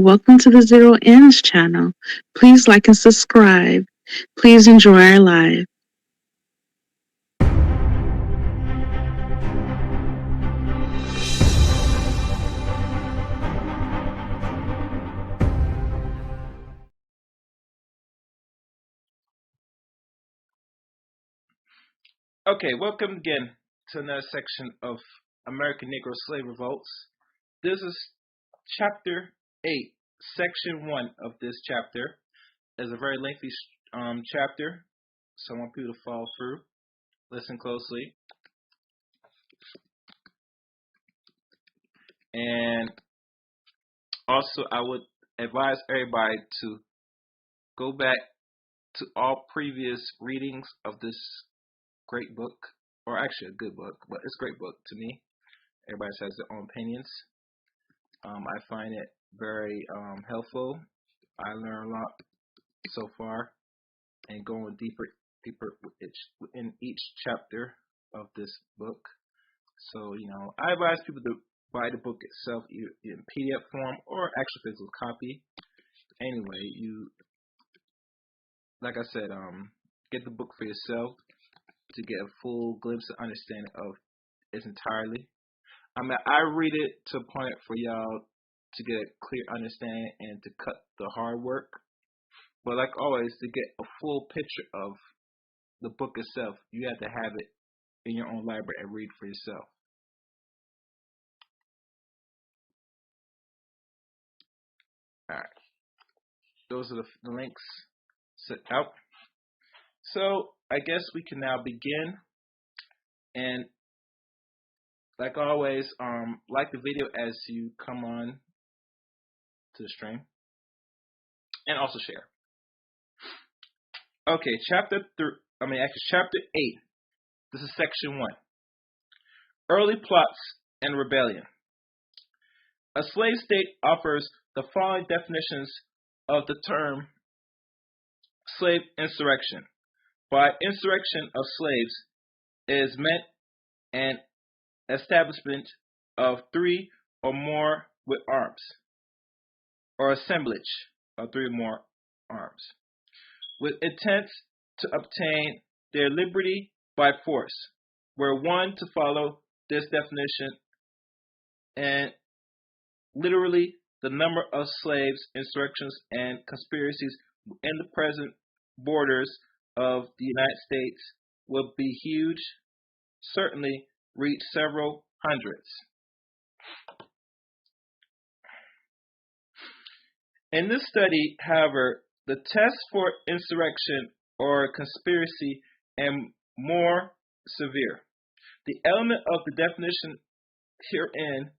and welcome to the Zero Ends channel. Please like and subscribe. Please enjoy our live. Okay, welcome again to another section of American Negro Slave Revolts. This is Chapter 8, Section 1 of this chapter. It's a very lengthy chapter, so I want people to follow through. Listen closely. And also, I would advise everybody to go back to all previous readings of this great book, or actually a good book, but it's a great book to me. Everybody has their own opinions. I find it very helpful. I learn a lot so far, and going deeper in each chapter of this book. So, I advise people to buy the book itself either in PDF form or actual physical copy. Anyway, like I said, get the book for yourself to get a full glimpse and understanding of it entirely. I read it to a point for y'all to get a clear understanding and to cut the hard work. But like always, to get a full picture of the book itself, you have to have it in your own library and read for yourself. Alright. Those are the links set out. So I guess we can now begin. And like always, like the video as you come on to the stream. And also share. Okay, chapter 8. This is section 1. Early plots and rebellion. A slave state offers the following definitions of the term slave insurrection. By insurrection of slaves is meant an establishment of 3 or more with arms, or assemblage of 3 or more arms, with intent to obtain their liberty by force, where one to follow this definition and literally the number of slaves, insurrections, and conspiracies in the present borders of the United States will be huge, certainly reach several hundreds. In this study, however, the test for insurrection or conspiracy and more severe. The element of the definition herein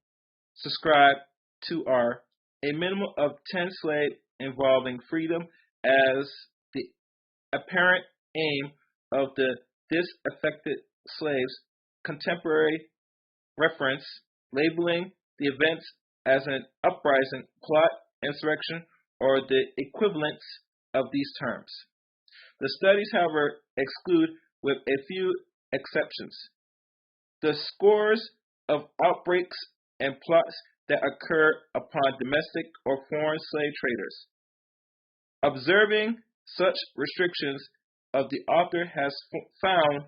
subscribed to are a minimum of 10 slaves involving freedom as the apparent aim of the disaffected slaves, contemporary reference, labeling the events as an uprising, plot, insurrection, or the equivalents of these terms. The studies, however, exclude, with a few exceptions, the scores of outbreaks and plots that occur upon domestic or foreign slave traders. Observing such restrictions of the author has found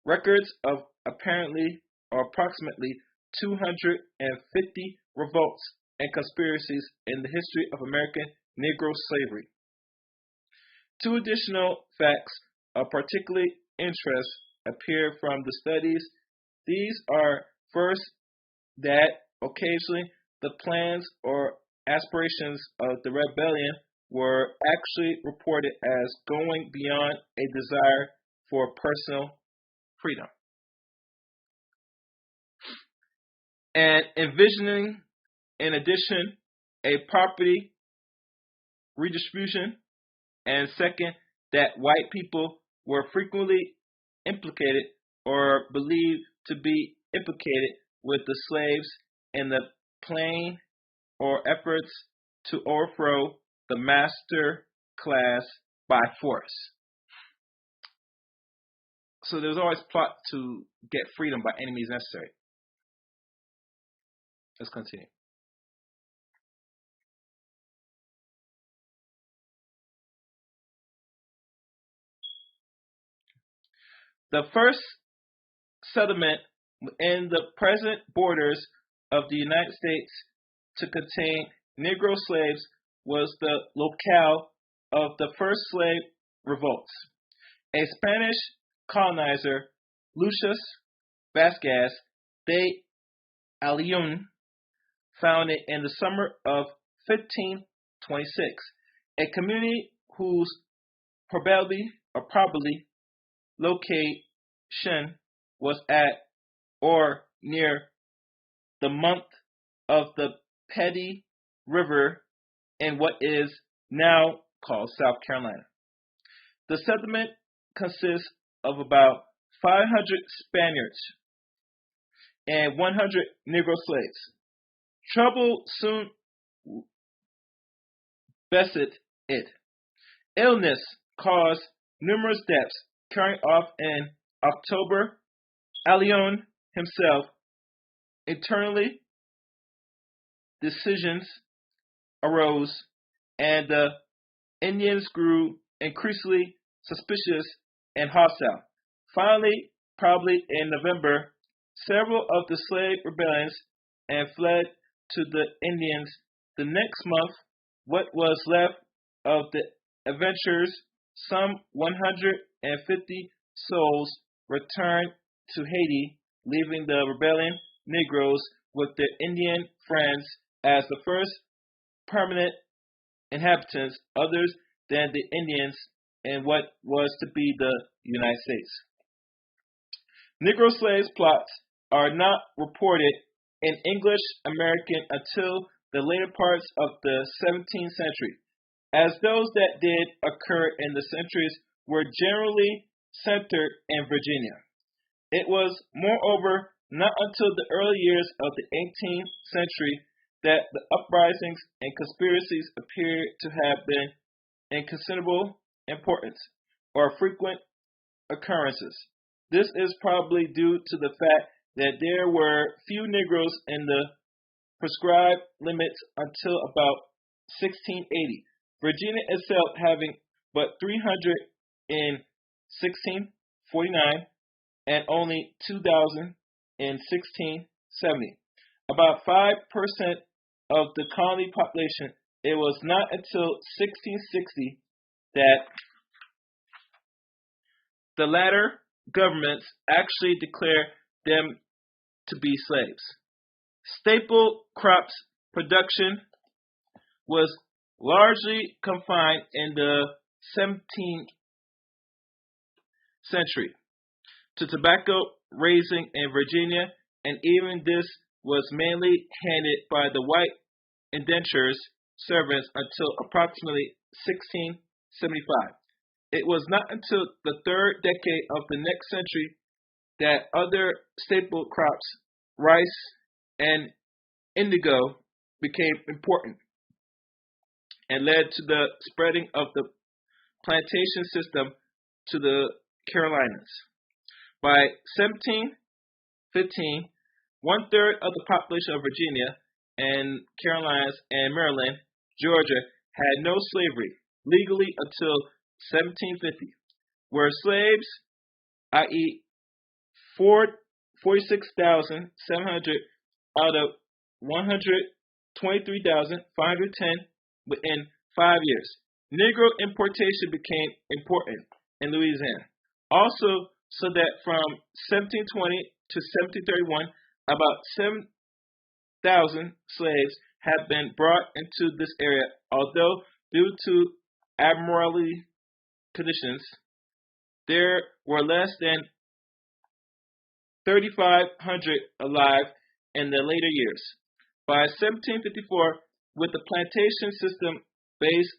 records of apparently or approximately 250 revolts and conspiracies in the history of American Negro slavery. 2 additional facts of particular interest appear from the studies. These are, first, that occasionally the plans or aspirations of the rebellion were actually reported as going beyond a desire for personal freedom, and envisioning, in addition, a property redistribution, and second, that white people were frequently implicated or believed to be implicated with the slaves in the plan or efforts to overthrow the master class by force. So there's always plot to get freedom by any means necessary. Let's continue. The first settlement in the present borders of the United States to contain Negro slaves was the locale of the first slave revolts. A Spanish colonizer, Lucius Vasquez de Ayllón, founded in the summer of 1526, a community whose probably location was at or near the mouth of the Petty River in what is now called South Carolina. The settlement consists of about 500 Spaniards and 100 Negro slaves. Trouble soon beset it. Illness caused numerous deaths. Carrying off in October, Ayllón himself, internally, decisions arose, and the Indians grew increasingly suspicious and hostile. Finally, probably in November, several of the slave rebellions and fled to the Indians. The next month, what was left of the adventurers, some 150 souls, returned to Haiti, leaving the rebellion Negroes with their Indian friends as the first permanent inhabitants others than the Indians in what was to be the United States. Negro slaves plots are not reported in English American until the later parts of the 17th century, as those that did occur in the centuries were generally centered in Virginia. It was, moreover, not until the early years of the 18th century that the uprisings and conspiracies appeared to have been in considerable importance or frequent occurrences. This is probably due to the fact that there were few Negroes in the prescribed limits until about 1680, Virginia itself having but 300 in 1649 and only 2,000 in 1670. About 5% of the colony population. It was not until 1660 that the latter governments actually declared them to be slaves. Staple crops production was largely confined in the 17th century to tobacco raising in Virginia, and even this was mainly handed by the white indentures servants until approximately 1675. It was not until the third decade of the next century that other staple crops, rice and indigo, became important and led to the spreading of the plantation system to the Carolinas. By 1715, one-third of the population of Virginia and Carolinas and Maryland, Georgia, had no slavery legally until 1750, where slaves, i.e. 46,700 out of 123,510 within 5 years. Negro importation became important in Louisiana. Also, so that from 1720 to 1731, about 7,000 slaves have been brought into this area, although due to abnormality conditions, there were less than 3,500 alive in the later years. By 1754, with the plantation system based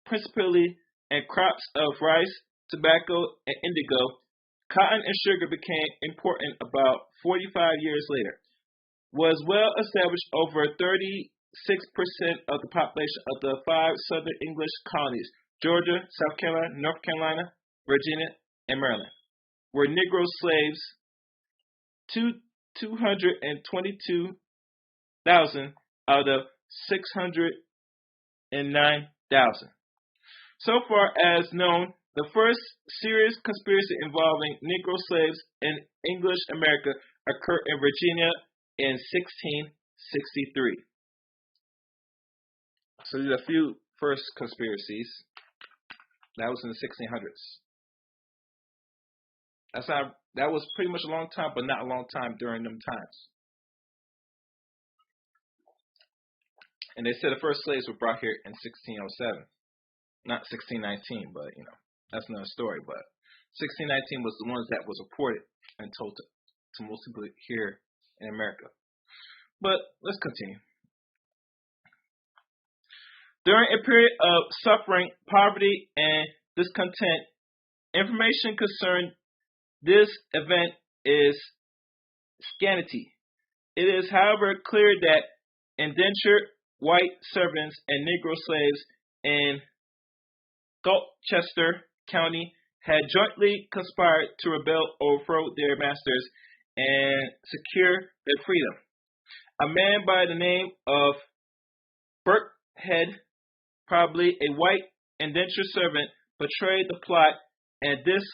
principally in crops of rice, tobacco, and indigo, cotton and sugar became important about 45 years later. Was well established over 36% of the population of the 5 southern English colonies, Georgia, South Carolina, North Carolina, Virginia, and Maryland, were Negro slaves, 222,000 out of 609,000. So far as known, The first serious conspiracy involving Negro slaves in English America occurred in Virginia in 1663. So these are a few first conspiracies. That was in the 1600s. That was pretty much a long time, but not a long time during them times. And they said the first slaves were brought here in 1607. Not 1619, but that's another story. But 1619 was the ones that was reported and told to most people here in America. But let's continue. During a period of suffering, poverty, and discontent, information concerning this event is scanty. It is, however, clear that indentured white servants and Negro slaves in Gloucester County had jointly conspired to rebel, overthrow their masters, and secure their freedom. A man by the name of Birkhead, probably a white indentured servant, betrayed the plot, and this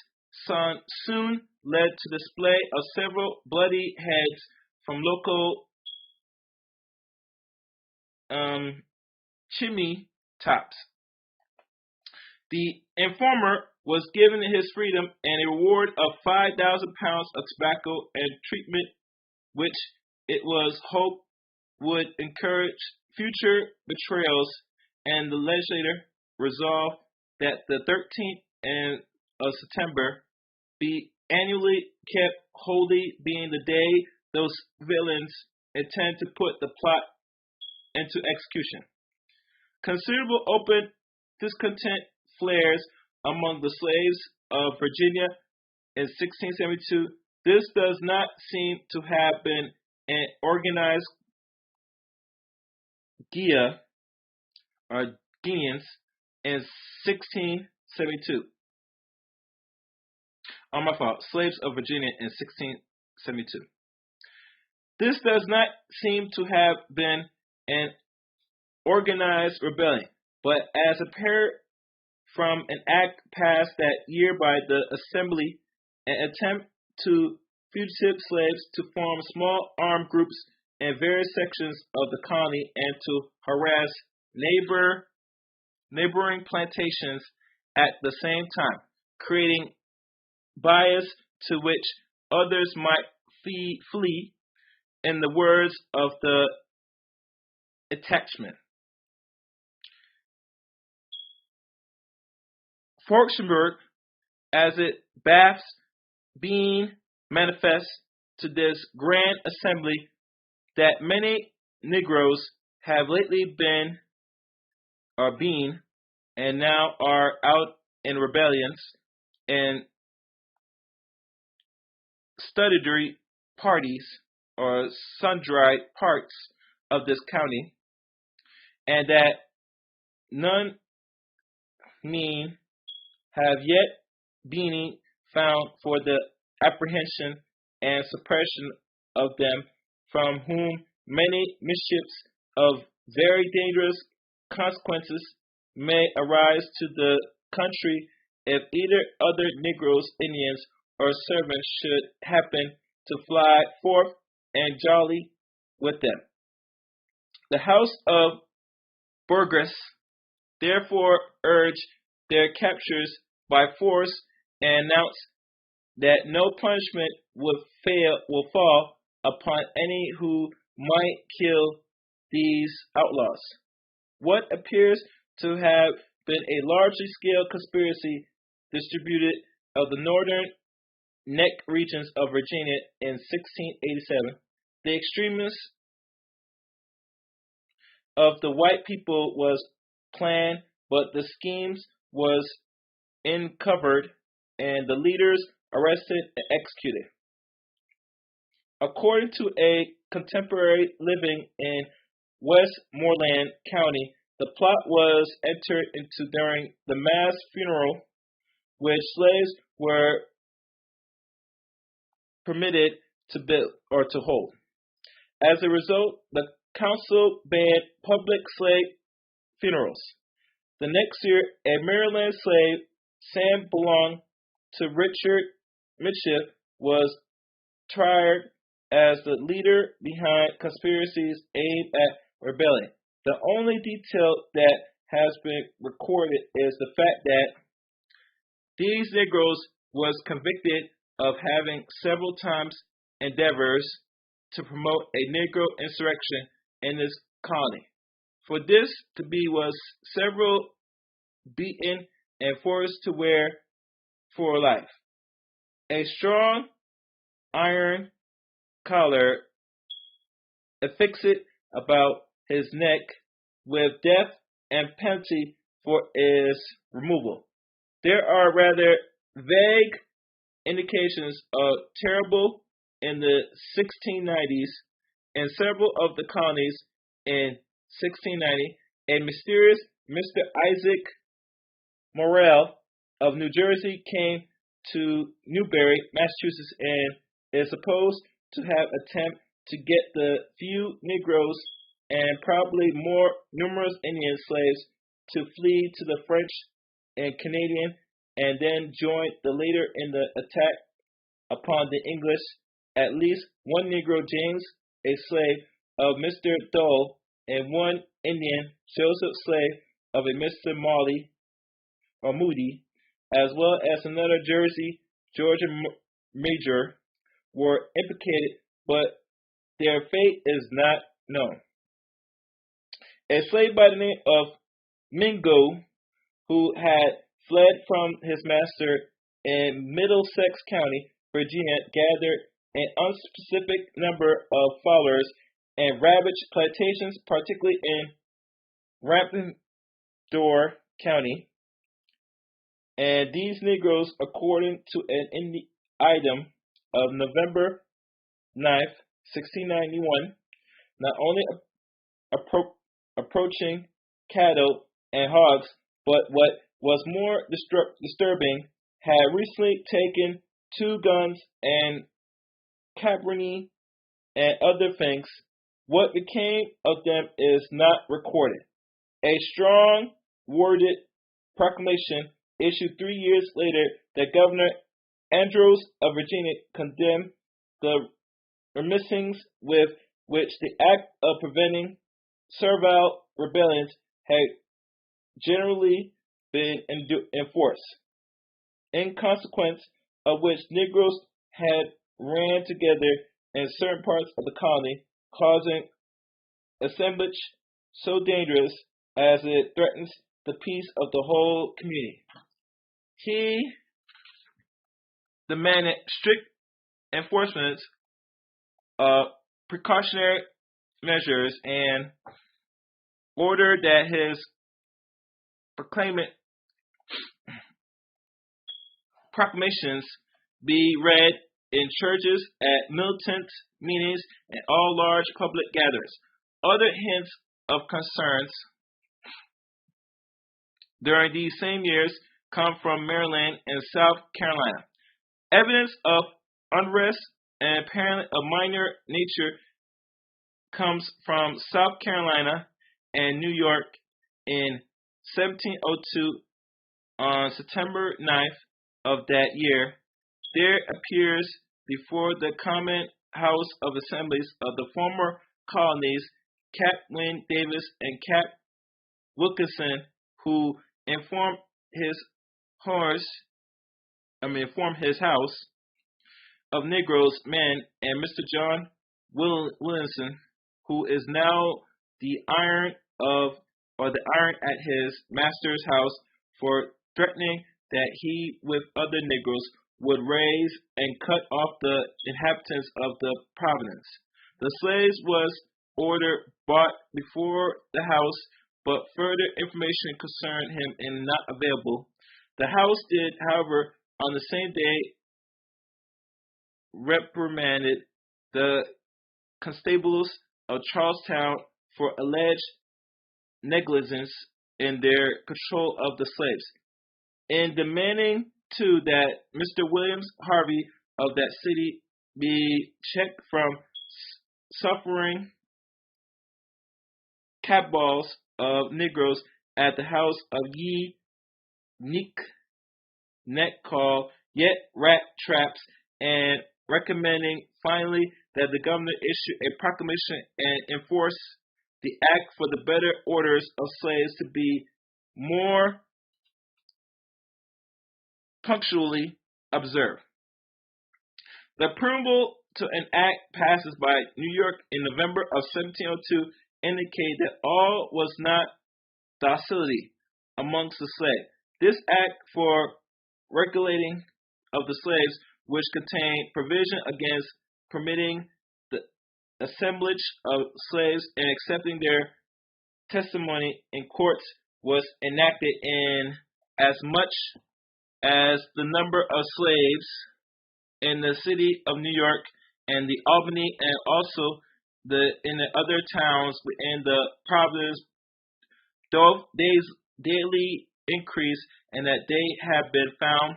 soon led to the display of several bloody heads from local chimney tops. The informer was given his freedom and a reward of 5,000 pounds of tobacco and treatment, which it was hoped would encourage future betrayals, and the legislature resolved that the 13th of September be annually kept holy, being the day those villains intend to put the plot into execution. Considerable open discontent flares among the slaves of Virginia in 1672. This does not seem to have been an organized Guineans in 1672. Slaves of Virginia in 1672. This does not seem to have been an organized rebellion, but as appeared from an act passed that year by the Assembly, an attempt to fugitive slaves to form small armed groups in various sections of the colony and to harass neighboring plantations at the same time, creating bias to which others might flee, in the words of the attachment. Forksburg, as it baths being manifest to this grand assembly that many Negroes have lately been and now are out in rebellions and studentry parties or sundry parts of this county, and that none mean have yet been found for the apprehension and suppression of them, from whom many mischiefs of very dangerous consequences may arise to the country if either other Negroes, Indians, or servants should happen to fly forth and jolly with them. The house of Burgess therefore urged their captures by force and announced that no punishment will fall upon any who might kill these outlaws. What appears to have been a largely scale conspiracy distributed of the northern neck regions of Virginia in 1687. The extremists of the white people was planned, but the schemes was uncovered and the leaders arrested and executed. According to a contemporary living in Westmoreland County, the plot was entered into during the mass funeral, which slaves were permitted to build or to hold. As a result, the council banned public slave funerals. The next year, a Maryland slave Sam belonged to Richard Mitchell, was tried as the leader behind conspiracies aimed at rebellion. The only detail that has been recorded is the fact that these Negroes was convicted of having several times endeavors to promote a Negro insurrection in this colony. For this to be was several beaten and forced to wear for life. A strong iron collar affixed about his neck with death and penalty for its removal. There are rather vague indications of terrible in the 1690s in several of the colonies. In 1690, a mysterious Mr. Isaac Morrell of New Jersey came to Newbury, Massachusetts, and is supposed to have attempted to get the few Negroes and probably more numerous Indian slaves to flee to the French and Canadian, and then join the later in the attack upon the English. At least one Negro, James, a slave of Mr. Dole, and one Indian, Joseph, slave of a Mr. Molly or Moody, as well as another Jersey, Georgia Major, were implicated, but their fate is not known. A slave by the name of Mingo, who had fled from his master in Middlesex County, Virginia, gathered an unspecific number of followers and ravaged plantations, particularly in Rampendore County. And these Negroes, according to an item of November 9th, 1691, not only approaching cattle and hogs, but what was more disturbing, had recently taken 2 guns and carbine and other things. What became of them is not recorded. A strong worded proclamation issued 3 years later that Governor Andros of Virginia condemned the remissings with which the act of preventing servile rebellions had generally been enforced, in consequence of which Negroes had ran together in certain parts of the colony, causing assemblage so dangerous as it threatens the peace of the whole community. He demanded strict enforcement of precautionary measures and ordered that his proclamations be read in churches, at militant meetings, and all large public gatherings. Other hints of concerns during these same years come from Maryland and South Carolina. Evidence of unrest and apparently of minor nature comes from South Carolina and New York in 1702. On September 9th of that year, there appears before the Common House of Assemblies of the former colonies Captain Davis and Cap Wilkinson, who informed his house of Negroes, men, and Mr. John Williamson, who is now the iron at his master's house, for threatening that he with other Negroes would raise and cut off the inhabitants of the province. The slaves was ordered brought before the house, but further information concerning him is not available. The house did, however, on the same day reprimanded the constables of Charlestown for alleged negligence in their control of the slaves, in demanding too that Mr. Williams Harvey of that city be checked from suffering cabals of Negroes at the house of Ye Neek net called Yet Rat Traps, and recommending finally that the governor issue a proclamation and enforce the act for the better orders of slaves to be more punctually observed. The preamble to an act passes by New York in November of 1702 indicated that all was not docility amongst the slaves. This act for regulating of the slaves, which contained provision against permitting the assemblage of slaves and accepting their testimony in courts, was enacted in as much as the number of slaves in the city of New York and the Albany, and also in the other towns within the province, though daily increase, and that they have been found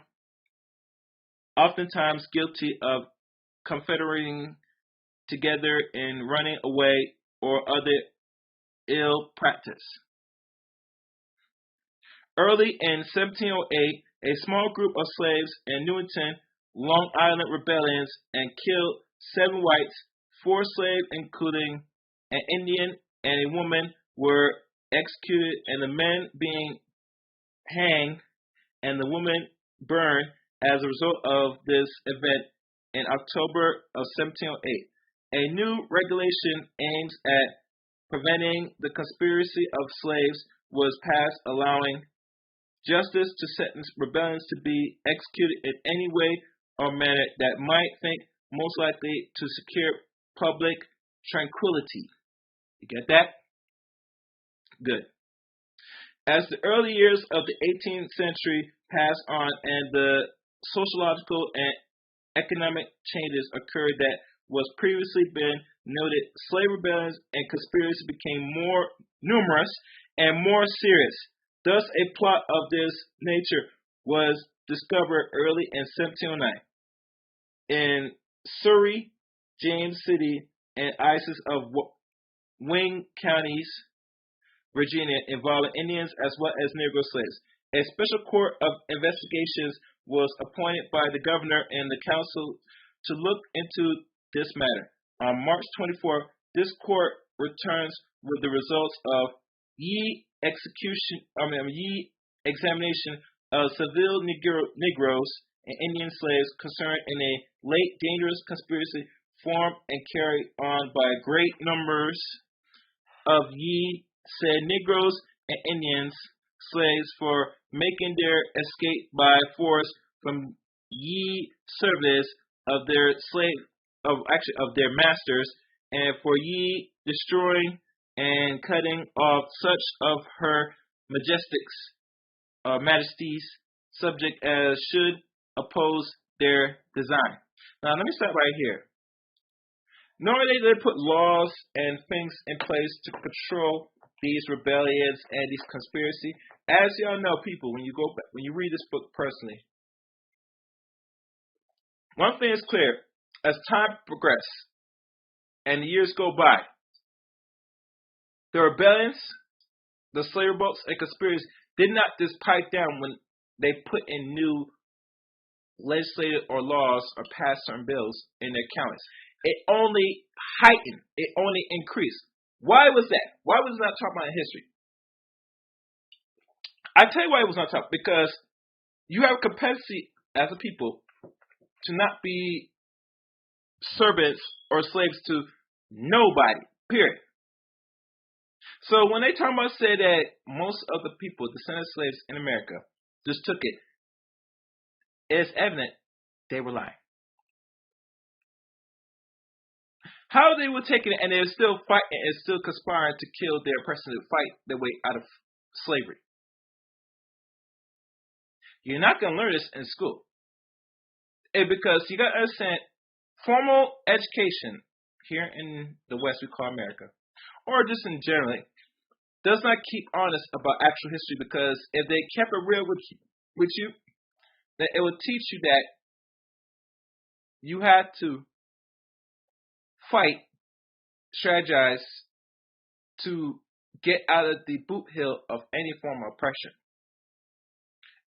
oftentimes guilty of confederating together in running away or other ill practice. Early in 1708, a small group of slaves in Newington, Long Island rebellions and killed 7 whites, 4 slaves, including an Indian and a woman, were executed, and the men being hanged and the woman burned as a result of this event in October of 1708. A new regulation aims at preventing the conspiracy of slaves was passed, allowing justice to sentence rebellions to be executed in any way or manner that might think most likely to secure public tranquility. You get that? Good. As the early years of the 18th century passed on and the sociological and economic changes occurred that was previously been noted, slave rebellions and conspiracies became more numerous and more serious. Thus, a plot of this nature was discovered early in 1709 in Surrey, James City, and Isis of Wing counties, Virginia, involving Indians as well as Negro slaves. A special court of investigations was appointed by the governor and the council to look into this matter. On March 24th, this court returns with the results of examination of civil Negroes and Indian slaves concerned in a late dangerous conspiracy formed and carried on by great numbers of said Negroes and Indians slaves for making their escape by force from service of their of their masters, and for destroying and cutting off such of her majesty's subject as should oppose their design. Now let me stop right here. Normally they put laws and things in place to control these rebellions and these conspiracy. As y'all know, people, when you read this book personally, one thing is clear: as time progresses and the years go by, the rebellions, the slave revolts, and conspiracies did not just pipe down when they put in new legislative or laws or passed certain bills in their counties. It only heightened. It only increased. Why was that? Why was it not talked about in history? I tell you why it was not talked. Because you have a capacity as a people to not be servants or slaves to nobody. Period. So when they talk about say that most of the people, descendants of slaves in America, just took it, it's evident they were lying. How they were taking it and they were still fighting and still conspiring to kill their oppressors to fight their way out of slavery. You're not going to learn this in school. Because you got to understand, formal education here in the West we call America, or just in general, does not keep honest about actual history, because if they kept it real with you, then it would teach you that you had to fight, strategize to get out of the boot hill of any form of oppression.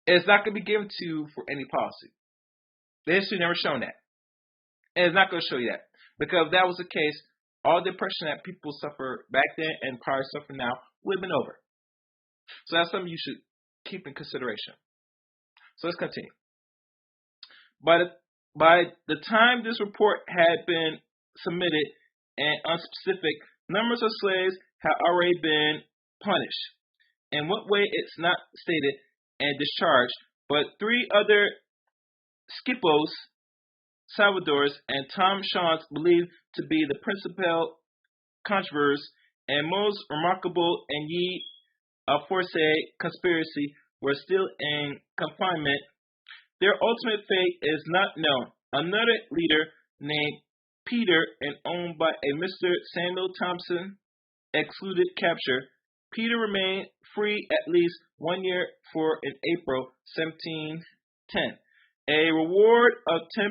It's not going to be given to you for any policy. The history never shown that. And it's not going to show you that. Because if that was the case, all the oppression that people suffer back then and probably suffer now would have been over. So that's something you should keep in consideration. So let's continue. By the time this report had been submitted and unspecific, numbers of slaves had already been punished. In what way it's not stated and discharged, but 3 other Scipos, Salvadors, and Tom Shawns believed to be the principal controversies and most remarkable in ye aforesaid conspiracy were still in confinement. Their ultimate fate is not known. Another leader named Peter and owned by a Mr. Samuel Thompson excluded capture. Peter remained free at least 1 year, for in April 1710. A reward of £10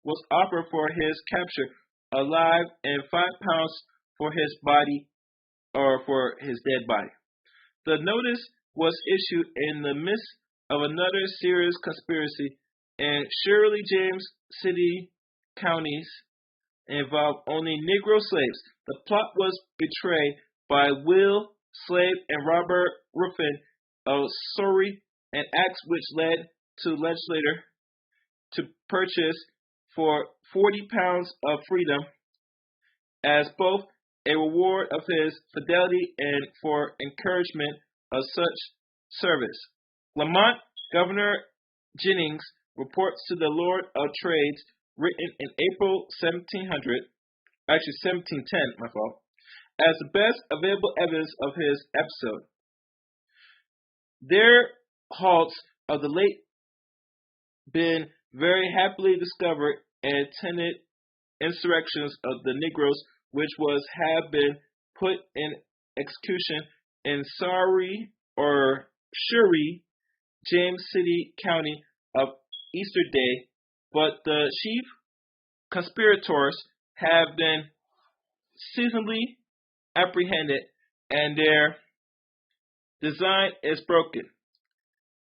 was offered for his capture alive and £5 for his body, or for his dead body. The notice was issued in the midst of another serious conspiracy in Shirley James City counties involved only Negro slaves. The plot was betrayed by Will Slave and Robert Ruffin of Surrey, an act which led to legislator to purchase for £40 of freedom as both a reward of his fidelity and for encouragement of such service. Lamont Governor Jennings reports to the Lord of Trades, written in April 1710, as the best available evidence of his episode. Their halts of the late been very happily discovered and attended insurrections of the Negroes, which have been put in execution in Surrey or Shirley, James City County of Easter Day, but the chief conspirators have been seasonably apprehended and their design is broken.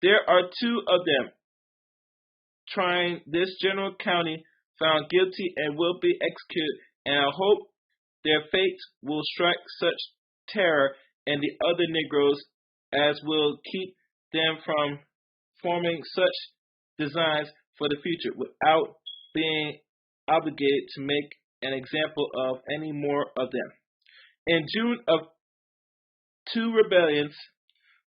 There are 2 of them trying this general county found guilty and will be executed, and I hope their fate will strike such terror in the other Negroes as will keep them from forming such designs for the future without being obligated to make an example of any more of them. In June of 2 rebellions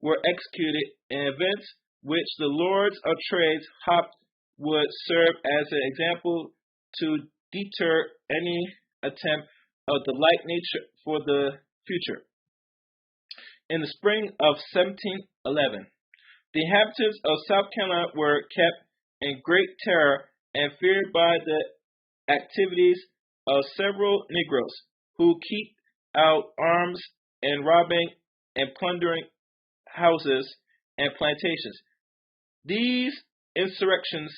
were executed in events which the Lords of Trades hoped would serve as an example to deter any attempt of the like nature for the future. In the spring of 1711, the inhabitants of South Carolina were kept in great terror and feared by the activities of several Negroes who keep out arms and robbing and plundering houses and plantations. These insurrections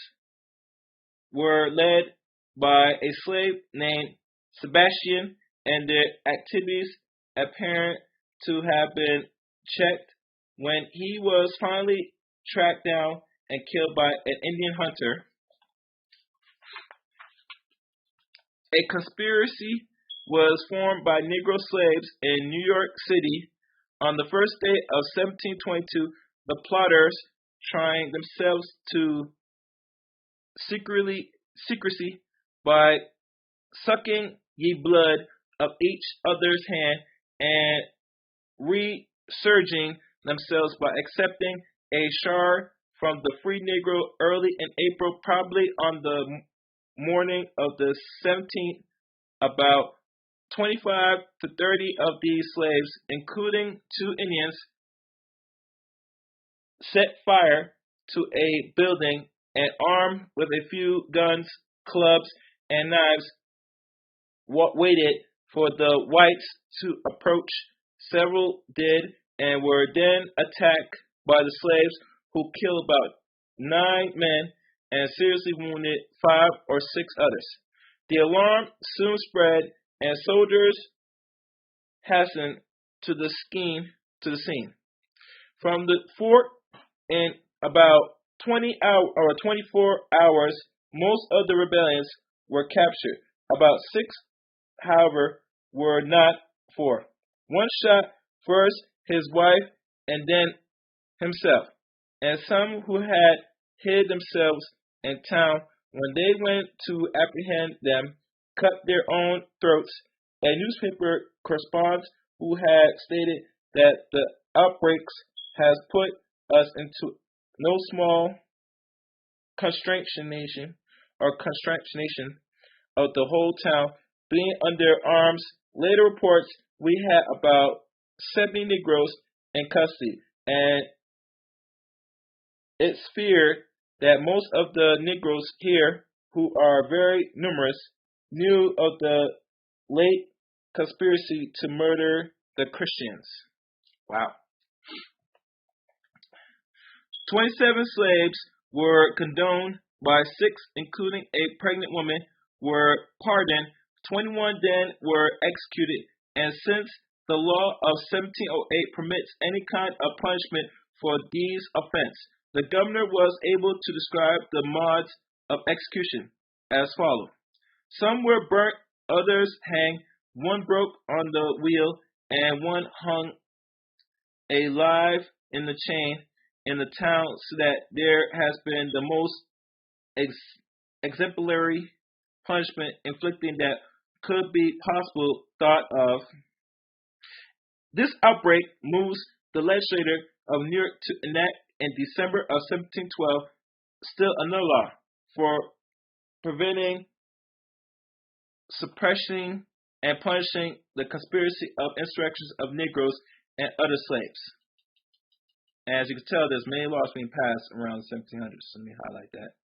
were led by a slave named Sebastian, and their activities appeared to have been checked when he was finally tracked down and killed by an Indian hunter. A conspiracy was formed by Negro slaves in New York City on the first day of 1722. The plotters, trying themselves to secrecy by sucking ye blood of each other's hand and resurging themselves by accepting a share from the free Negro early in April, probably on the morning of the 17th. About 25 to 30 of these slaves, including 2 Indians, set fire to a building and, armed with a few guns, clubs, and knives, waited for the whites to approach. Several did and were then attacked by the slaves, who killed about 9 men and seriously wounded 5 or 6 others. The alarm soon spread, and soldiers hastened to the scene. From the fort in about 24 hours, most of the rebellions were captured. About 6, however, were not for. One shot first his wife and then himself, and some who had hid themselves in town, when they went to apprehend them, cut their own throats. A newspaper correspondent who had stated that the outbreaks has put us into no small consternation of the whole town being under arms. Later reports we had about 70 Negroes in custody, and it's feared that most of the Negroes here, who are very numerous, knew of the late conspiracy to murder the Christians. Wow. 27 slaves were condoned by 6, including a pregnant woman, were pardoned. 21 then were executed, and since the law of 1708 permits any kind of punishment for these offenses, the governor was able to describe the modes of execution as follows. Some were burnt, others hanged, one broke on the wheel, and one hung alive in the chain in the town, so that there has been the most exemplary punishment inflicting that could be possible thought of. This outbreak moves the legislature of New York to enact in December of 1712 still another law for preventing, suppressing, and punishing the conspiracy of insurrections of Negroes and other slaves. As you can tell, there's many laws being passed around the 1700s. Let me highlight that.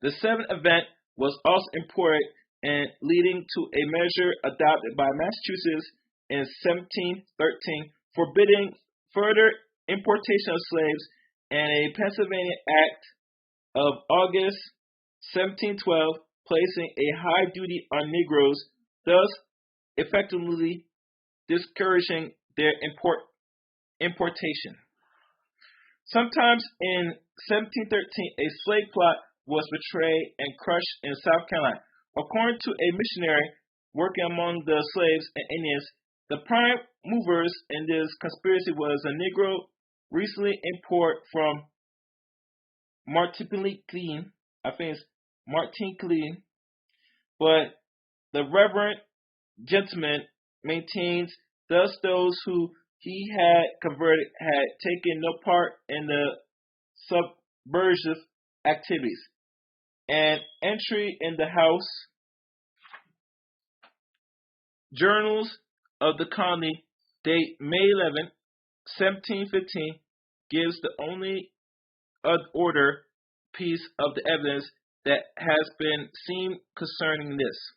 The seventh event was also important in leading to a measure adopted by Massachusetts in 1713, forbidding further importation of slaves, and a Pennsylvania Act of August 1712 placing a high duty on Negroes, thus effectively discouraging their importation. Sometimes in 1713, a slave plot was betrayed and crushed in South Carolina. According to a missionary working among the slaves and Indians, the prime movers in this conspiracy was a Negro recently imported from Martinique, I think it's Martinique, but the Reverend gentleman maintains thus those who he had converted had taken no part in the subversive activities. An entry in the House Journals of the Colony, date May 11, 1715, gives the only order piece of the evidence that has been seen concerning this.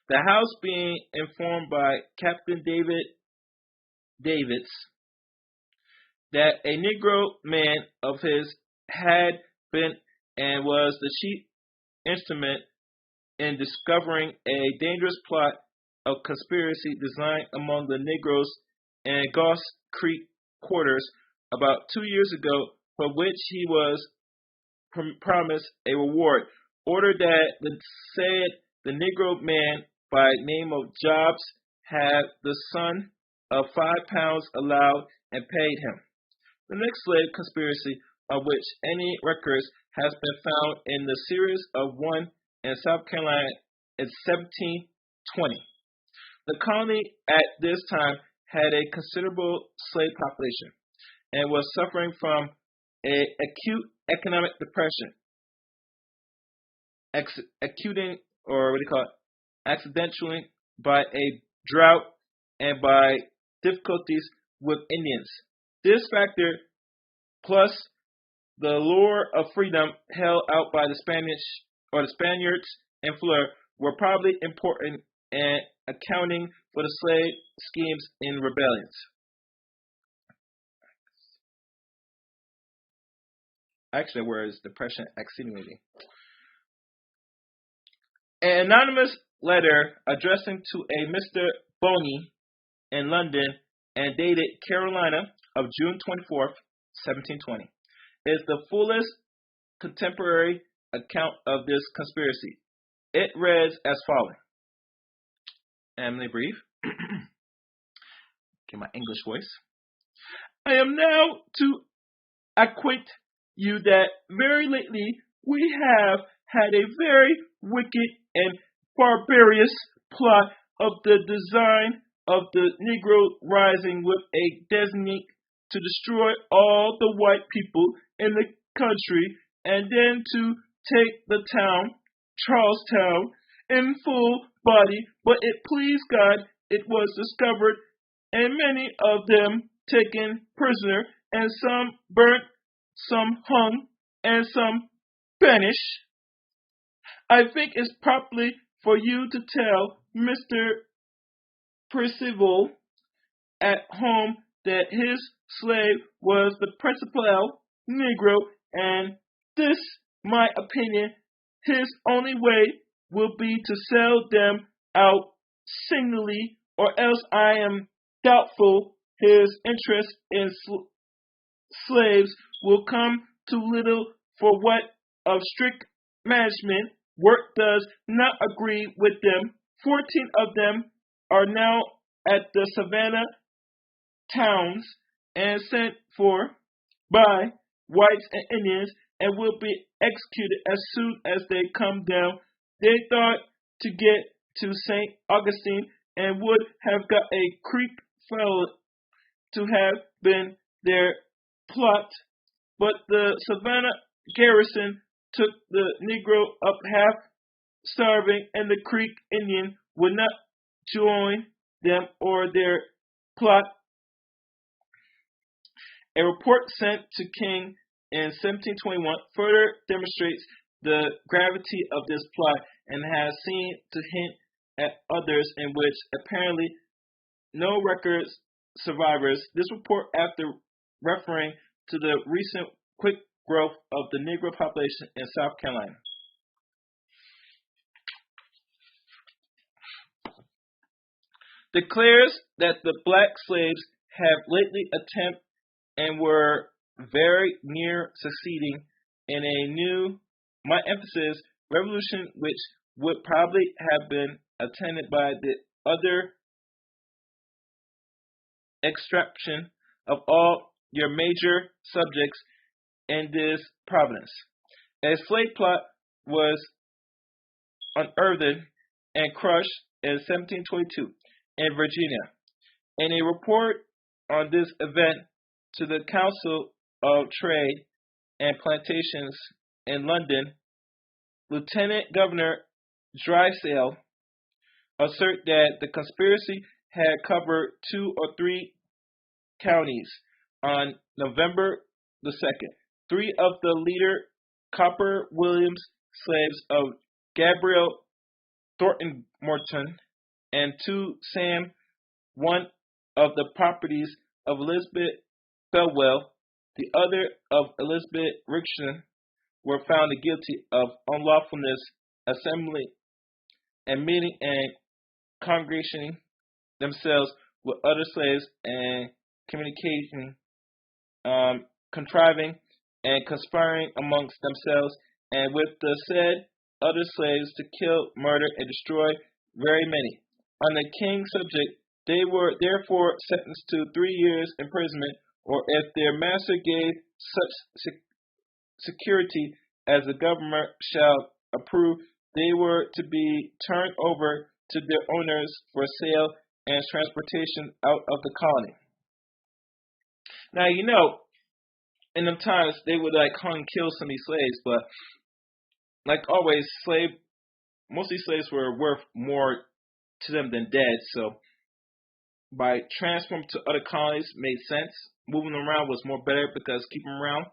The House being informed by Captain Davids that a Negro man of his had been and was the chief instrument in discovering a dangerous plot of conspiracy designed among the Negroes in Goss Creek quarters about 2 years ago, for which he was promised a reward, ordered that the Negro man by name of Jobs have the sum of £5 allowed and paid him. The next slave conspiracy, of which any records has been found in the series of one in South Carolina, is 1720. The colony at this time had a considerable slave population and was suffering from an acute economic depression, accidentally by a drought and by difficulties with Indians. This factor, plus the lure of freedom held out by the Spaniards in Florida, were probably important in accounting for the slave schemes in rebellions. Actually, whereas depression accentuating. An anonymous letter addressing to a Mr. Boney in London and dated Carolina of June 24th, 1720, is the fullest contemporary account of this conspiracy. It reads as follows. And let me breathe. Get my English voice. I am now to acquaint you that very lately we have had a very wicked and barbarous plot of the design of the Negro rising with a designate to destroy all the white people in the country and then to take the town, Charlestown, in full body, but it pleased God it was discovered and many of them taken prisoner and some burnt, some hung, and some banished. I think it's properly for you to tell Mr. Percival at home that his slave was the principal Negro, and this, my opinion, his only way will be to sell them out singly, or else I am doubtful his interest in slaves will come to little, for what of strict management work does not agree with them. 14 of them are now at the Savannah towns and sent for by whites and Indians and will be executed as soon as they come down. They thought to get to St. Augustine and would have got a Creek fellow to have been their plot, but the Savannah garrison took the Negro up half starving, and the Creek Indian would not join them or their plot. A report sent to King in 1721 further demonstrates the gravity of this plot and has seemed to hint at others in which apparently no records survivors. This report, after referring to the recent quick growth of the Negro population in South Carolina, declares that the black slaves have lately attempted and were very near succeeding in a new, my emphasis, revolution which would probably have been attended by the utter extraction of all your major subjects in this province. A slave plot was unearthed and crushed in 1722 in Virginia. In a report on this event to the Council of Trade and Plantations in London, Lieutenant Governor Drysdale asserted that the conspiracy had covered 2 or 3 counties. On November the 2nd, 3 of the leader Copper Williams slaves of Gabriel Thornton and 2 Sam, one of the properties of Elizabeth Belwell, the other of Elizabeth Rickson, were found guilty of unlawfulness, assembly, and meeting and congregating themselves with other slaves and communicating, contriving, and conspiring amongst themselves and with the said other slaves to kill, murder, and destroy very many. On the king's subject, they were therefore sentenced to 3 years' imprisonment, or if their master gave such security as the government shall approve, they were to be turned over to their owners for sale and transportation out of the colony. Now, in them times, they would hung kill some of these slaves, but like always, most of these slaves were worth more to them than dead, so by transferring to other colonies made sense. Moving them around was more better because keeping them around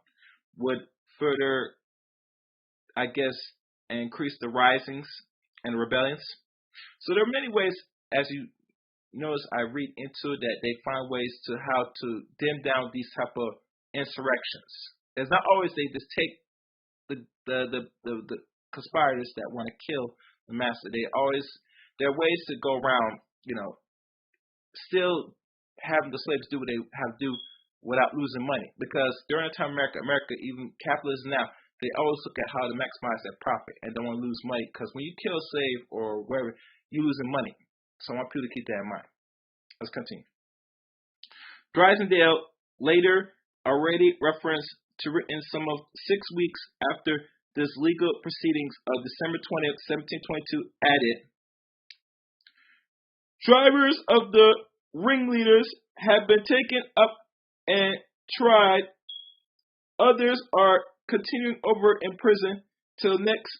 would further, increase the risings and rebellions. So there are many ways, as you notice, I read into it, that they find ways to how to dim down these type of insurrections. It's not always they just take the conspirators that want to kill the master. There are ways to go around, still having the slaves do what they have to do without losing money. Because during the time America, even capitalism now, they always look at how to maximize their profit and don't want to lose money. Because when you kill a slave or whatever, you're losing money. So I want people to keep that in mind. Let's continue. Drysdale later already referenced to written some of 6 weeks after this legal proceedings of December 20th, 1722 added, drivers of the ringleaders have been taken up and tried. Others are continuing over in prison till next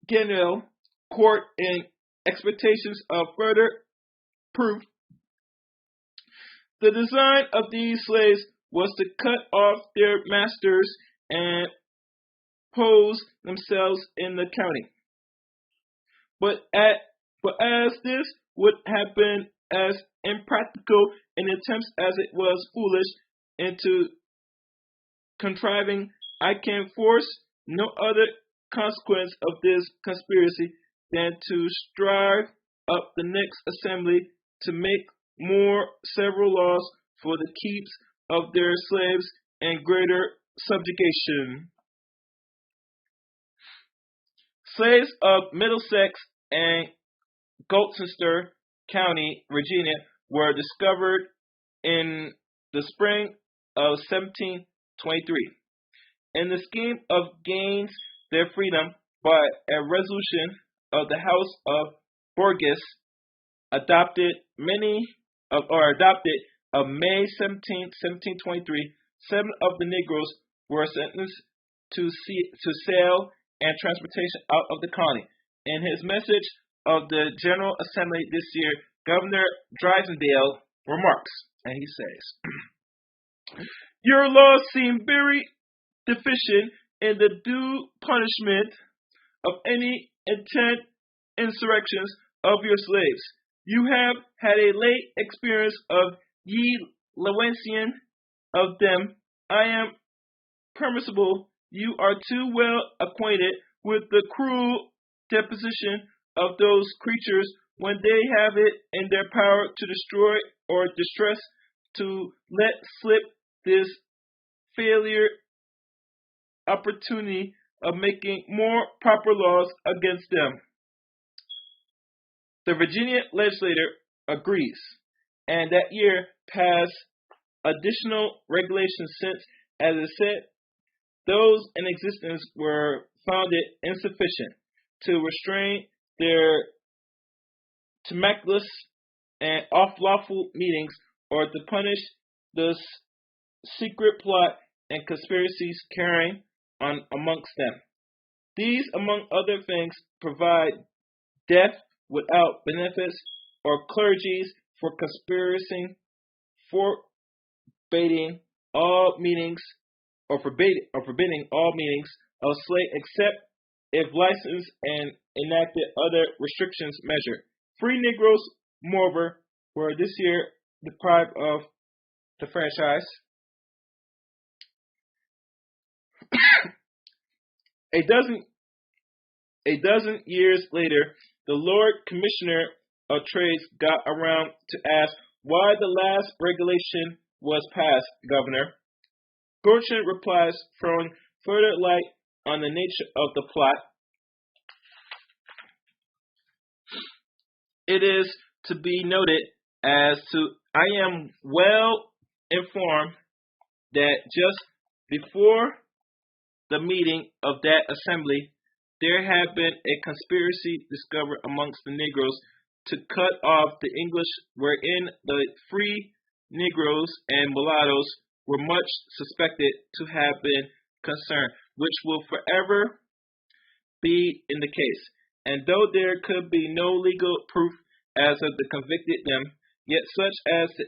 General Court in expectations of further proof. The design of these slaves was to cut off their masters and pose themselves in the county. But as this would have been as impractical in attempts as it was foolish into contriving, I can force no other consequence of this conspiracy than to strive up the next assembly to make more several laws for the keeps of their slaves and greater subjugation. Slaves of Middlesex and Gloucester County, Virginia, were discovered in the spring of 1723. In the scheme of gains their freedom by a resolution of the House of Burgess adopted of May 17, 1723, 7 of the Negroes were sentenced to sale and transportation out of the colony. In his message of the General Assembly this year, Governor Drysdale remarks, and he says, your laws seem very deficient in the due punishment of any intent insurrections of your slaves. You have had a late experience of ye Lewisian of them. I am permissible. You are too well acquainted with the cruel deposition of those creatures when they have it in their power to destroy or distress, to let slip this failure opportunity of making more proper laws against them. The Virginia legislature agrees, and that year passed additional regulations since, as it said, those in existence were founded insufficient to restrain their tumultuous and unlawful meetings or to punish the secret plot and conspiracies carrying on amongst them. These, among other things, provide death without benefits or clergies for conspiracy, forbidding all meetings of slave except if licensed, and enacted other restrictions measure. Free Negroes, moreover, were this year deprived of the franchise. A dozen years later, the Lord Commissioner of Trades got around to ask why the last regulation was passed, Governor. Gorton replies, throwing further light on the nature of the plot. It is to be noted I am well informed that just before the meeting of that assembly, there had been a conspiracy discovered amongst the Negroes to cut off the English, wherein the free Negroes and mulattoes were much suspected to have been concerned, which will forever be in the case. And though there could be no legal proof as of the convicted them, yet such as the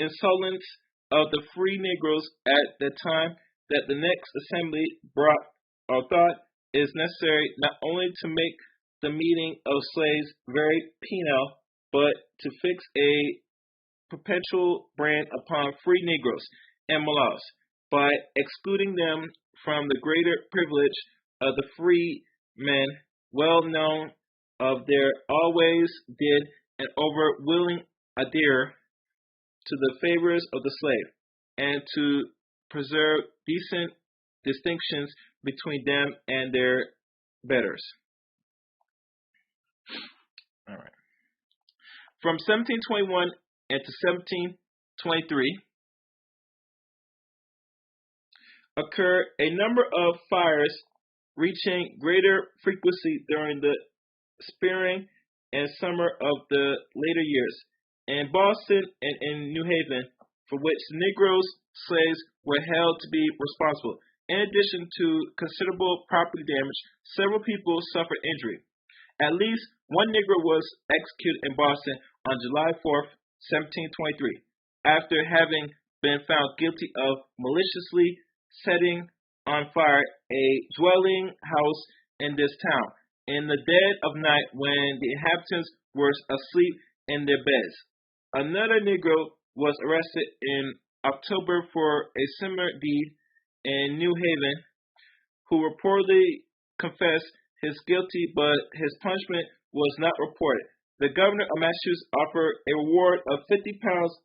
insolence of the free Negroes at the time that the next assembly brought or thought is necessary not only to make the meeting of slaves very penal, but to fix a perpetual brand upon free Negroes and mulattoes, by excluding them from the greater privilege of the free men, well known of their always did and over willing adhere to the favors of the slave, and to preserve decent distinctions between them and their betters. All right. From 1721 into 1723 occurred a number of fires reaching greater frequency during the spring and summer of the later years in Boston and in New Haven, for which Negro slaves were held to be responsible. In addition to considerable property damage, several people suffered injury. At least one Negro was executed in Boston on July 4th, 1723, after having been found guilty of maliciously setting on fire a dwelling house in this town in the dead of night when the inhabitants were asleep in their beds. Another Negro was arrested in October for a similar deed in New Haven, who reportedly confessed his guilty, but his punishment was not reported. The governor of Massachusetts offered a reward of £50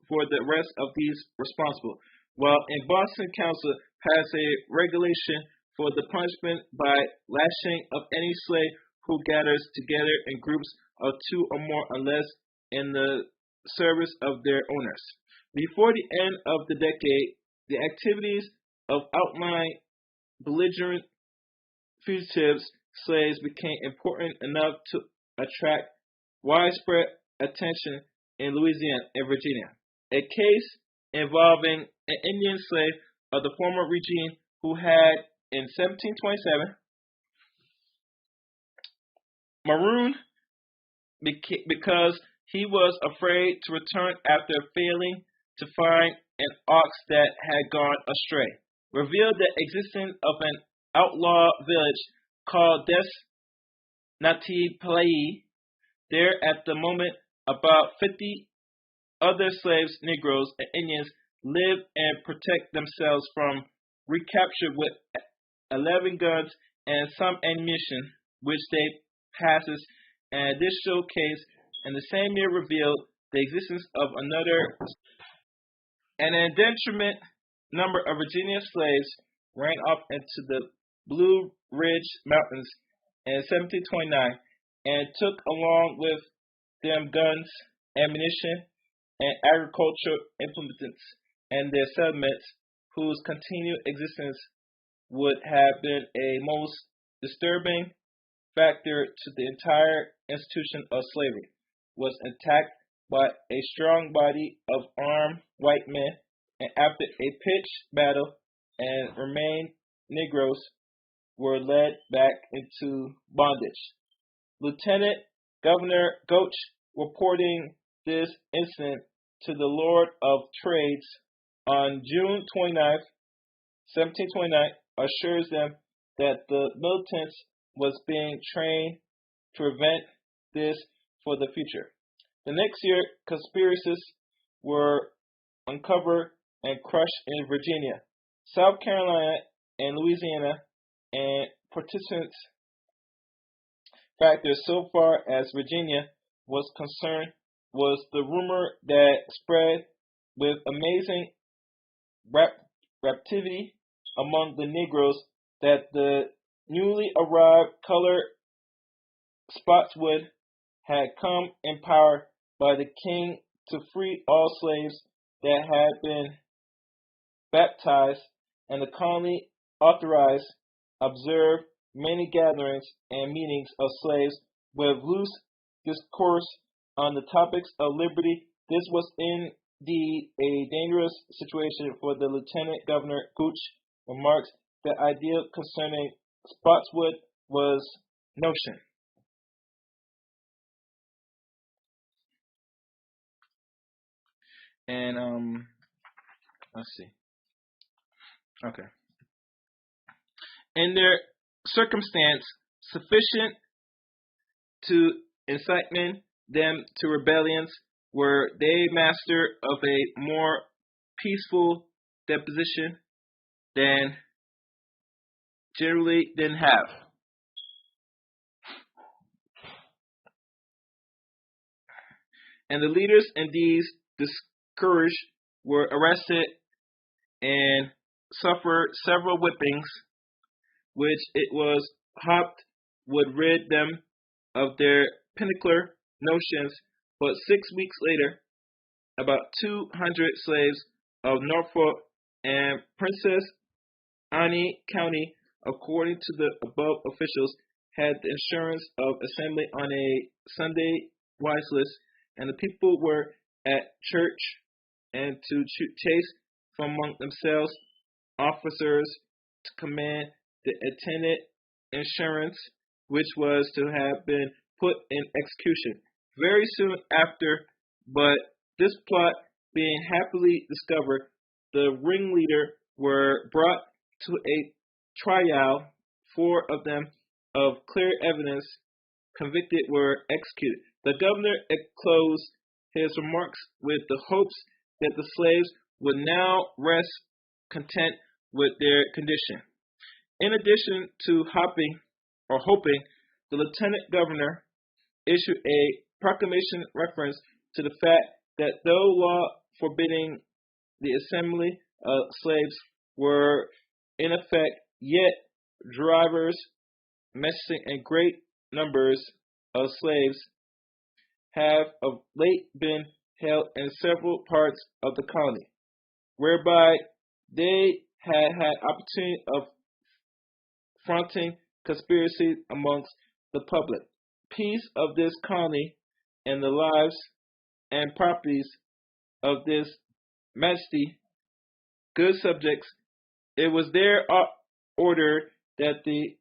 for the arrest of these responsible, while in Boston Council passed a regulation for the punishment by lashing of any slave who gathers together in groups of two or more unless in the service of their owners. Before the end of the decade, the activities of outlying belligerent fugitives slaves became important enough to attract widespread attention in Louisiana and Virginia. A case involving an Indian slave of the former regime who had, in 1727, marooned because he was afraid to return after failing to find an ox that had gone astray, revealed the existence of an outlaw village called Des Nati Palai. There at the moment, about 50 other slaves, Negroes, and Indians live and protect themselves from recapture with 11 guns and some ammunition, which they passes. An additional case in the same year revealed the existence of an indenturement number of Virginia slaves ran off into the Blue Ridge Mountains in 1729 and took along with them guns, ammunition, and agricultural implements and their settlements, whose continued existence would have been a most disturbing factor to the entire institution of slavery, was attacked by a strong body of armed white men, and after a pitched battle and remained Negroes were led back into bondage. Lieutenant Governor Goach, reporting this incident to the Lord of Trades on June 29, 1729, assures them that the militants was being trained to prevent this for the future. The next year, conspiracies were uncovered and crushed in Virginia, South Carolina, and Louisiana, and participants factors so far as Virginia was concerned was the rumor that spread with amazing rapidity among the Negroes that the newly arrived colored Spotswood had come in power by the king to free all slaves that had been baptized, and the colony authorized, observed many gatherings and meetings of slaves with loose discourse on the topics of liberty. This was indeed a dangerous situation, for the Lieutenant Governor Gooch remarks the idea concerning Spotswood was notion. And let's see. Okay. In their circumstance sufficient to incite them to rebellions, were they master of a more peaceful disposition than generally didn't have. And the leaders in these courage were arrested and suffered several whippings, which it was hoped would rid them of their pinnacle notions. But 6 weeks later, about 200 slaves of Norfolk and Princess Anne County, according to the above officials, had the insurance of assembly on a Sunday wise list, and the people were at church, and to chase from among themselves officers to command the attendant insurance, which was to have been put in execution very soon after. But this plot being happily discovered, the ringleader were brought to a trial. 4 of them, of clear evidence, convicted, were executed. The governor closed his remarks with the hopes that the slaves would now rest content with their condition. In addition to hoping, the lieutenant governor issued a proclamation reference to the fact that though law forbidding the assembly of slaves were in effect, yet drivers messing in great numbers of slaves have of late been held in several parts of the colony, whereby they had opportunity of fronting conspiracy amongst the public peace of this colony and the lives and properties of this majesty good subjects. It was their order that the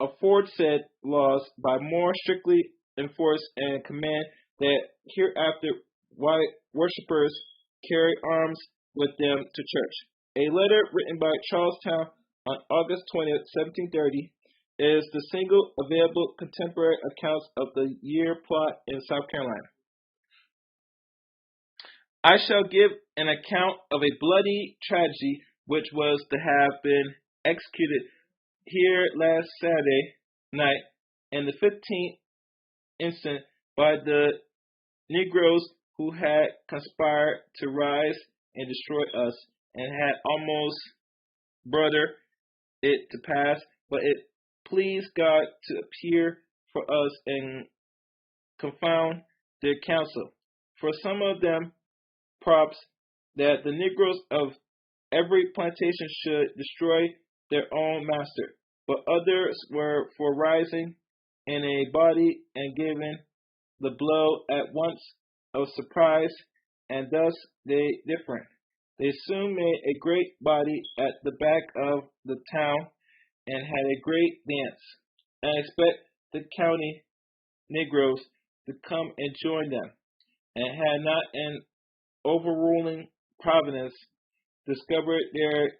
aforesaid laws by more strictly enforce and command that hereafter white worshippers carry arms with them to church. A letter written by Charlestown on August 20th, 1730, is the single available contemporary account of the year plot in South Carolina. I shall give an account of a bloody tragedy which was to have been executed here last Saturday night, and the 15th instant, by the Negroes who had conspired to rise and destroy us, and had almost brother it to pass, but it pleased God to appear for us and confound their counsel. For some of them props that the Negroes of every plantation should destroy their own master, but others were for rising in a body and giving the blow at once of surprise, and thus they different. They soon made a great body at the back of the town and had a great dance, and expect the county Negroes to come and join them, and had not an overruling providence discovered their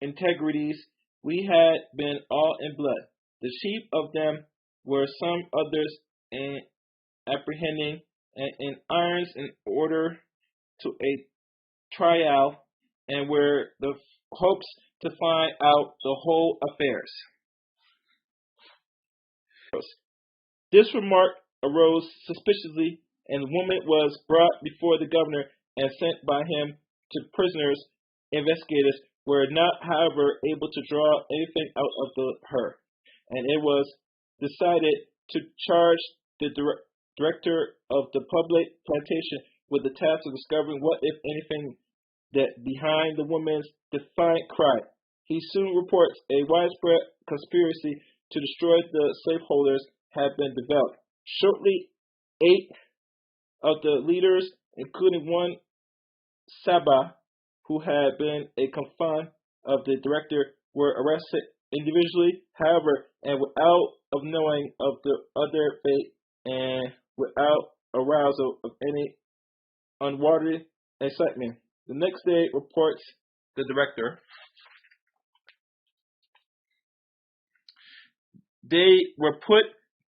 integrities, we had been all in blood. The chief of them were some others in apprehending and in irons in order to a trial, and were the hopes to find out the whole affairs. This remark arose suspiciously, and the woman was brought before the governor and sent by him to prisoners. Investigators were not, however, able to draw anything out of her, and it was decided to charge the director of the public plantation with the task of discovering what, if anything, that behind the woman's defiant cry. He soon reports a widespread conspiracy to destroy the slaveholders had been developed. Shortly, 8 of the leaders, including one Saba, who had been a confidant of the director, were arrested individually, however, and without of knowing of the other fate, and without arousal of any unwarranted excitement. The next day, reports the director, they were put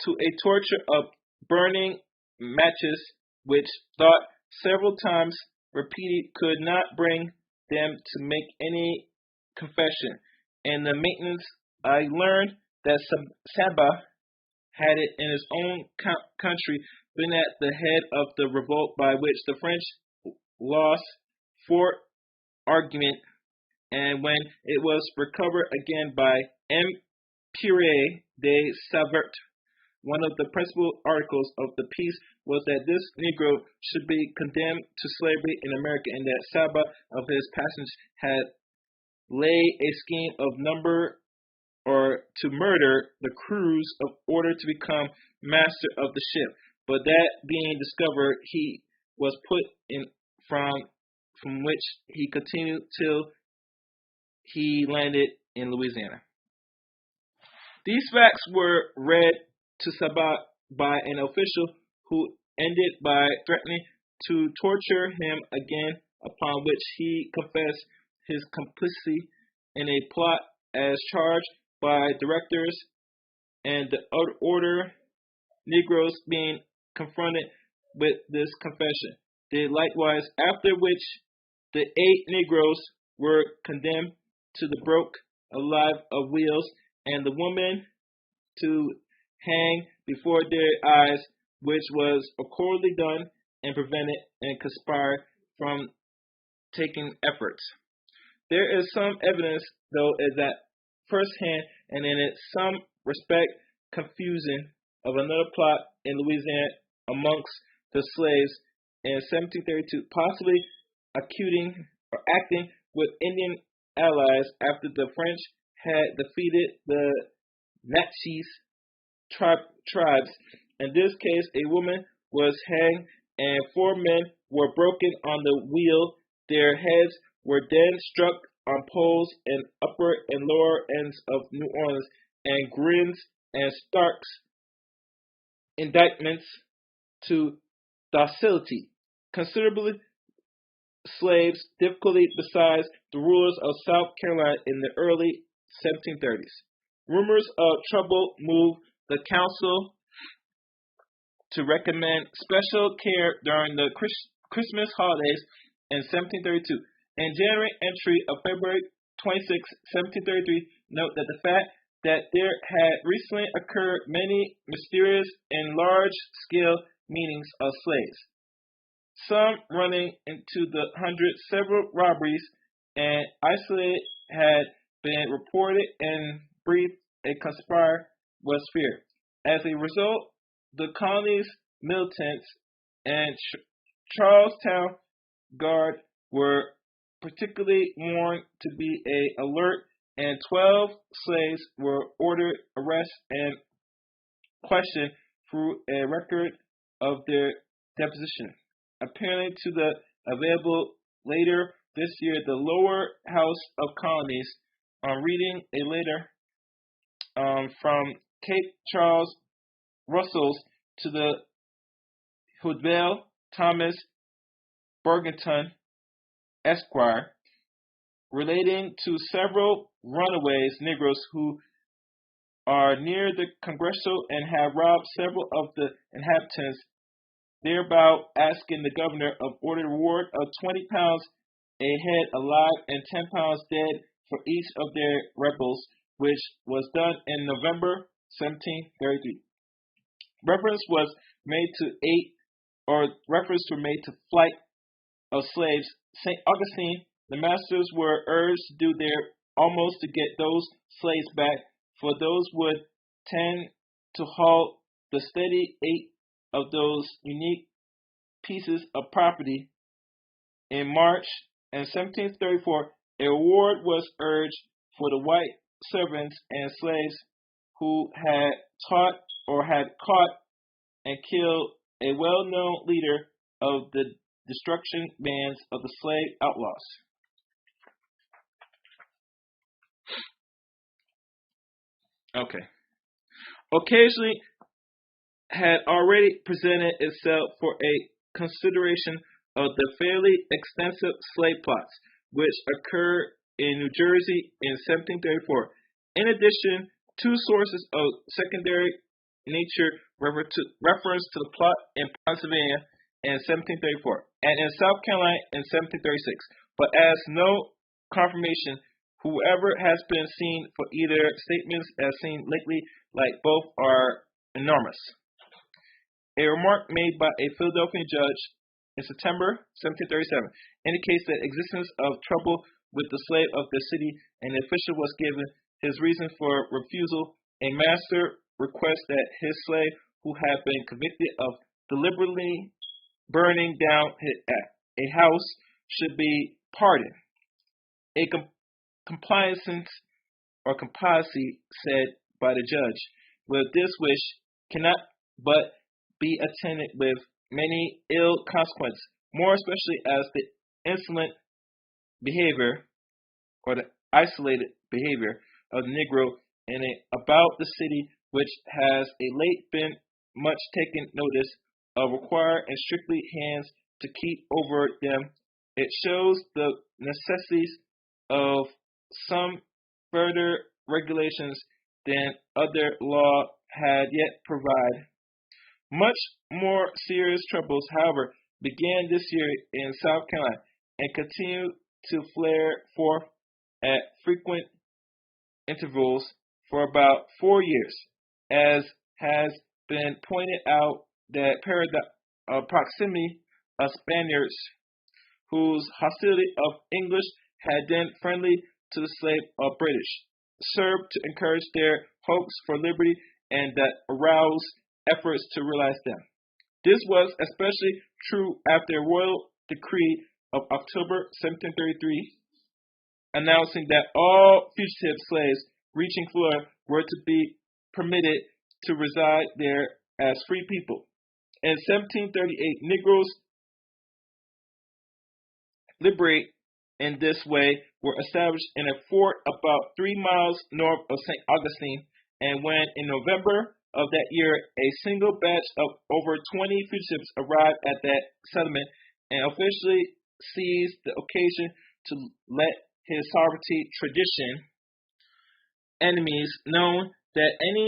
to a torture of burning matches, which, thought several times repeated, could not bring them to make any confession. In the maintenance, I learned that Saba had it in his own country been at the head of the revolt by which the French lost Fort Argument, and when it was recovered again by M. Pierre de Savert, one of the principal articles of the peace was that this Negro should be condemned to slavery in America, and that Saba of his passengers had laid a scheme of number or to murder the crews in order to become master of the ship. But that being discovered, he was put in from which he continued till he landed in Louisiana. These facts were read to Sabat by an official who ended by threatening to torture him again, upon which he confessed his complicity in a plot as charged by directors and the order. Negroes being confronted with this confession did likewise, after which the 8 Negroes were condemned to the broke alive of wheels, and the woman to hang before their eyes, which was accordingly done and prevented and conspired from taking efforts. There is some evidence, though, is that first hand and in some respect confusion of another plot in Louisiana amongst the slaves in 1732, possibly acting with Indian allies after the French had defeated the Natchez tribes. In this case, a woman was hanged and 4 men were broken on the wheel. Their heads were then struck on poles in upper and lower ends of New Orleans, and Grins and Starks indictments to docility. Considerably slaves difficulty besides the rulers of South Carolina in the early 1730s. Rumors of trouble moved the council to recommend special care during the Christmas holidays in 1732. In January entry of February 26, 1733, note that the fact that there had recently occurred many mysterious and large-scale meetings of slaves, some running into the hundred, several robberies, and isolated had been reported and brief a conspire was feared. As a result, the colony's militants and Charlestown Guard were particularly warned to be alert, and 12 slaves were ordered arrested and questioned through a record of their deposition. Apparently to the available later this year, the lower house of colonies, on reading a letter from Cape Charles Russells to the Hudbell Thomas Bergenton Esquire, relating to several runaways Negroes who are near the Congresso and have robbed several of the inhabitants, thereby asking the governor of order reward of £20 a head alive and £10 dead for each of their rebels, which was done in November 1733. Reference were made to flight of slaves. St. Augustine, the masters were urged to do their utmost to get those slaves back, for those would tend to halt the steady aid of those unique pieces of property. In March 1734, a reward was urged for the white servants and slaves who had taught or had caught and killed a well-known leader of the destruction bands of the slave outlaws. Okay. Occasionally had already presented itself for a consideration of the fairly extensive slave plots which occurred in New Jersey in 1734. In addition, 2 sources of secondary nature reference to the plot in Pennsylvania in 1734 and in South Carolina in 1736, but as no confirmation, whoever has been seen for either statements as seen lately, like both are enormous. A remark made by a Philadelphia judge in September 1737 indicates the existence of trouble with the slave of the city, and the official was given his reason for refusal. A master requests that his slave, who had been convicted of deliberately burning down a house, should be pardoned. A compliance or complacency said by the judge with this wish cannot but be attended with many ill consequences, more especially as the insolent behavior or the isolated behavior of the Negro in about the city, which has a late been much taken notice of, require and strictly hands to keep over them. It shows the necessities of some further regulations than other law had yet provided. Much more serious troubles, however, began this year in South Carolina and continued to flare forth at frequent intervals for about 4 years, as has been pointed out. That proximity of Spaniards, whose hostility of English had been friendly to the slave of British, served to encourage their hopes for liberty and that aroused efforts to realize them. This was especially true after a royal decree of October 1733 announcing that all fugitive slaves reaching Florida were to be permitted to reside there as free people. In 1738, Negroes liberated in this way were established in a fort about 3 miles north of St. Augustine, and when in November of that year a single batch of over 20 fugitives arrived at that settlement and officially seized the occasion to let his sovereignty tradition enemies know that any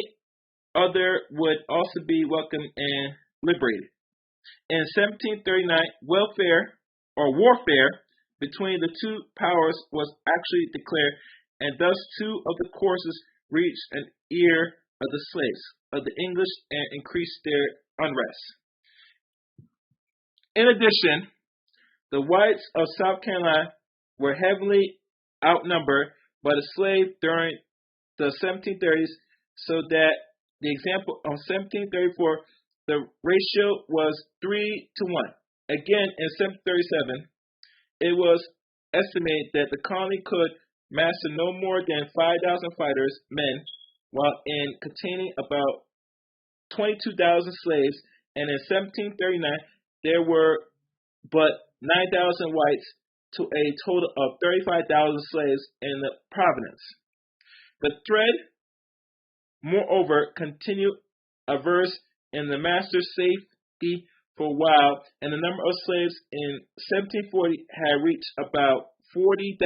other would also be welcome and liberated. In 1739, warfare between the two powers was actually declared, and thus two of the courses reached an ear of the slaves of the English and increased their unrest. In addition, the whites of South Carolina were heavily outnumbered by the slaves during the 1730s, so that the example of 1734, the ratio was 3 to 1. Again, in 1737, it was estimated that the colony could master no more than 5,000 fighters, men, while in containing about 22,000 slaves, and in 1739, there were but 9,000 whites to a total of 35,000 slaves in the province. The thread, moreover, continued averse in the master's safety for a while, and the number of slaves in 1740 had reached about 40,000,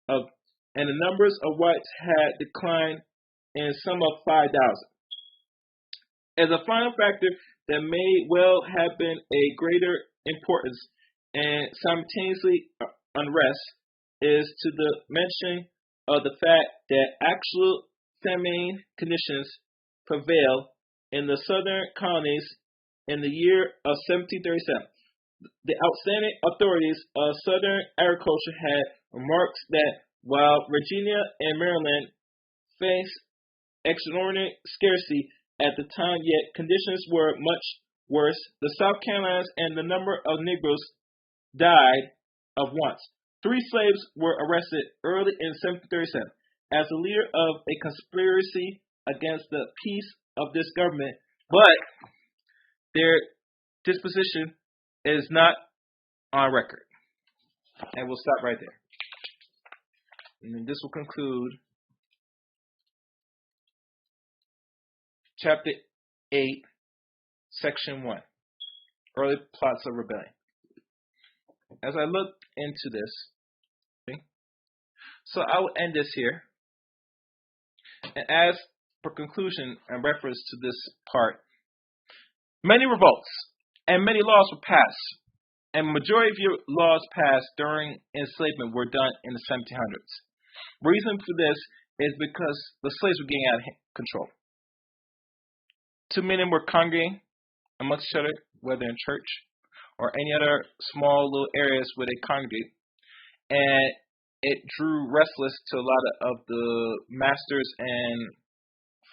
and the numbers of whites had declined in some of 5,000. As a final factor that may well have been a greater importance and simultaneously unrest is to the mention of the fact that actual famine conditions prevail in the southern colonies in the year of 1737. The outstanding authorities of southern agriculture had remarked that while Virginia and Maryland faced extraordinary scarcity at the time, yet conditions were much worse. The South Carolinas and the number of Negroes died of want. 3 slaves were arrested early in 1737 as the leader of a conspiracy against the peace of this government, but their disposition is not on record. And we'll stop right there. And this will conclude Chapter 8, Section 1, Early Plots of Rebellion. As I look into this, so I will end this here. And as for conclusion and reference to this part, many revolts and many laws were passed, and majority of your laws passed during enslavement were done in the 1700s. Reason for this is because the slaves were getting out of control. Too many were congregating amongst each other, whether in church or any other small little areas where they congregate. And it drew restless to a lot of the masters and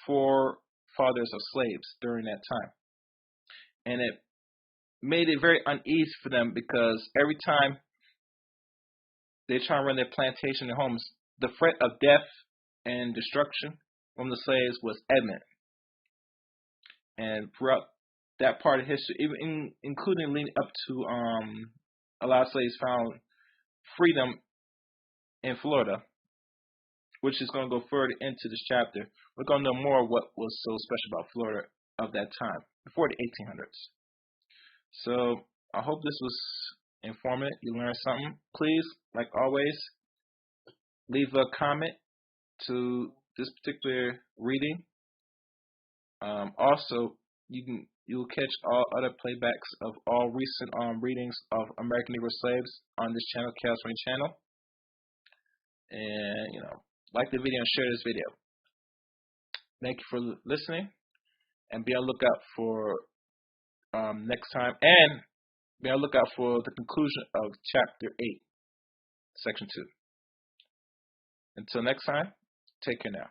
forefathers of slaves during that time. And it made it very uneasy for them because every time they try to run their plantation and homes, the threat of death and destruction from the slaves was evident. And throughout that part of history, even including leading up to a lot of slaves found freedom in Florida, which is going to go further into this chapter. We're going to know more what was so special about Florida of that time, before the 1800s. So I hope this was informative. You learned something. Please, like always, leave a comment to this particular reading. Also, you'll catch all other playbacks of all recent readings of American Negro Slaves on this channel, Chaos Rain channel. And like the video and share this video. Thank you for listening, and be on the lookout for next time, and be on the lookout for the conclusion of Chapter 8, Section 2. Until next time, take care now.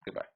Goodbye.